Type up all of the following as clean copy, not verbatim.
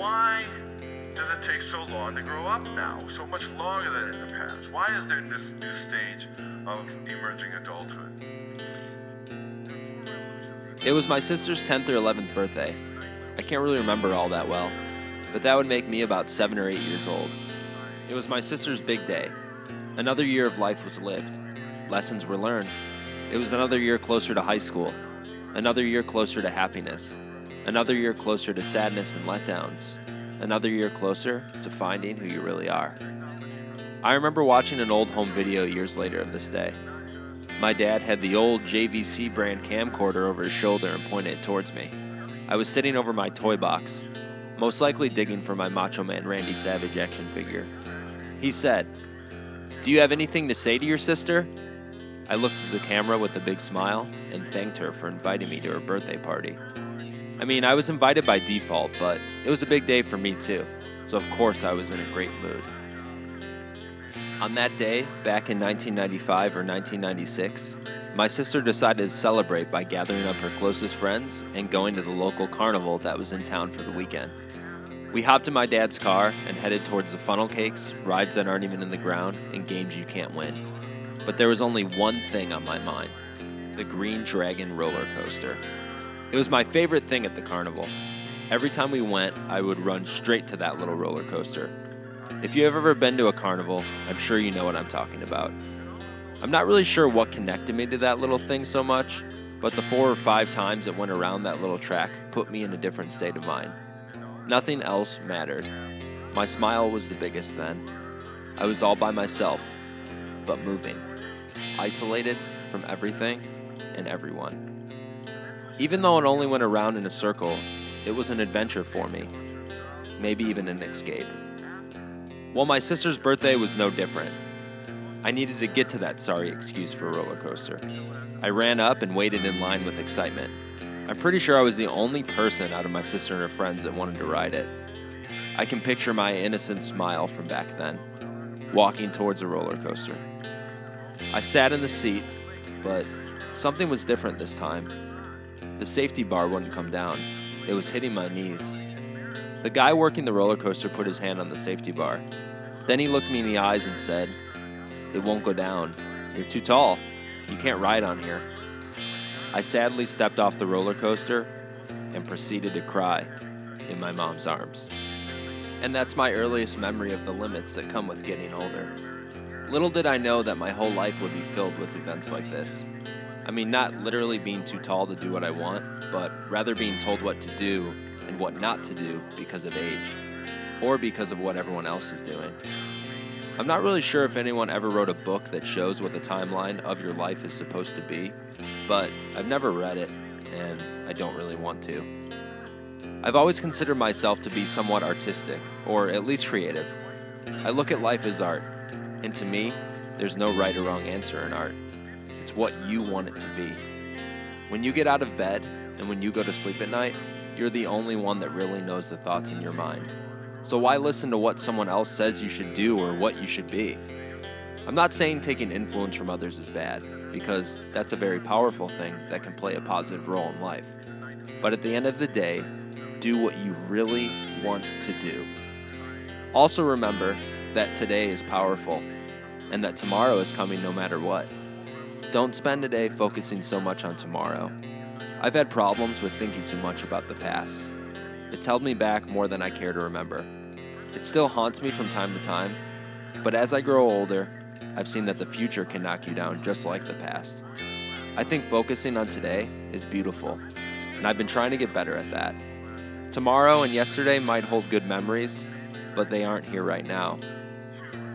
why does it take so long to grow up now? So much longer than in the past. Why is there this new stage of emerging adulthood? It was my sister's 10th or 11th birthday. I can't really remember all that well, but that would make me about 7 or 8 years old. It was my sister's big day. Another year of life was lived. Lessons were learned. It was another year closer to high school. Another year closer to happiness. Another year closer to sadness and letdowns. Another year closer to finding who you really are. I remember watching an old home video years later of this day. My dad had the old JVC brand camcorder over his shoulder and pointed it towards me. I was sitting over my toy box, most likely digging for my Macho Man Randy Savage action figure. He said, "Do you have anything to say to your sister?" I looked at the camera with a big smile and thanked her for inviting me to her birthday party. I mean, I was invited by default, but it was a big day for me too, so of course I was in a great mood. On that day, back in 1995 or 1996, my sister decided to celebrate by gathering up her closest friends and going to the local carnival that was in town for the weekend. We hopped in my dad's car and headed towards the funnel cakes, rides that aren't even in the ground, and games you can't win. But there was only one thing on my mind: the Green Dragon roller coaster. It was my favorite thing at the carnival. Every time we went, I would run straight to that little roller coaster. If you have ever been to a carnival, I'm sure you know what I'm talking about. I'm not really sure what connected me to that little thing so much, but the 4 or 5 times it went around that little track put me in a different state of mind. Nothing else mattered. My smile was the biggest then. I was all by myself, but moving, isolated from everything and everyone. Even though it only went around in a circle, it was an adventure for me, maybe even an escape. Well, my sister's birthday was no different. I needed to get to that sorry excuse for a roller coaster. I ran up and waited in line with excitement. I'm pretty sure I was the only person out of my sister and her friends that wanted to ride it. I can picture my innocent smile from back then, walking towards a roller coaster. I sat in the seat, but something was different this time. The safety bar wouldn't come down. It was hitting my knees. The guy working the roller coaster put his hand on the safety bar. Then he looked me in the eyes and said, "It won't go down. You're too tall. You can't ride on here." I sadly stepped off the roller coaster and proceeded to cry in my mom's arms. And that's my earliest memory of the limits that come with getting older. Little did I know that my whole life would be filled with events like this. I mean, not literally being too tall to do what I want, but rather being told what to do and what not to do because of age, or because of what everyone else is doing. I'm not really sure if anyone ever wrote a book that shows what the timeline of your life is supposed to be, but I've never read it, and I don't really want to. I've always considered myself to be somewhat artistic, or at least creative. I look at life as art, and to me, there's no right or wrong answer in art. It's what you want it to be. When you get out of bed, and when you go to sleep at night, you're the only one that really knows the thoughts in your mind. So why listen to what someone else says you should do or what you should be? I'm not saying taking influence from others is bad, because that's a very powerful thing that can play a positive role in life. But at the end of the day, do what you really want to do. Also remember that today is powerful, and that tomorrow is coming no matter what. Don't spend today focusing so much on tomorrow. I've had problems with thinking too much about the past. It's held me back more than I care to remember. It still haunts me from time to time, but as I grow older, I've seen that the future can knock you down just like the past. I think focusing on today is beautiful, and I've been trying to get better at that. Tomorrow and yesterday might hold good memories, but they aren't here right now.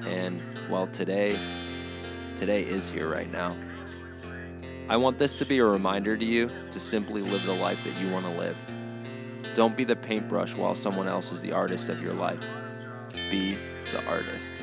And, well, today is here right now. I want this to be a reminder to you to simply live the life that you want to live. Don't be the paintbrush while someone else is the artist of your life. Be the artist.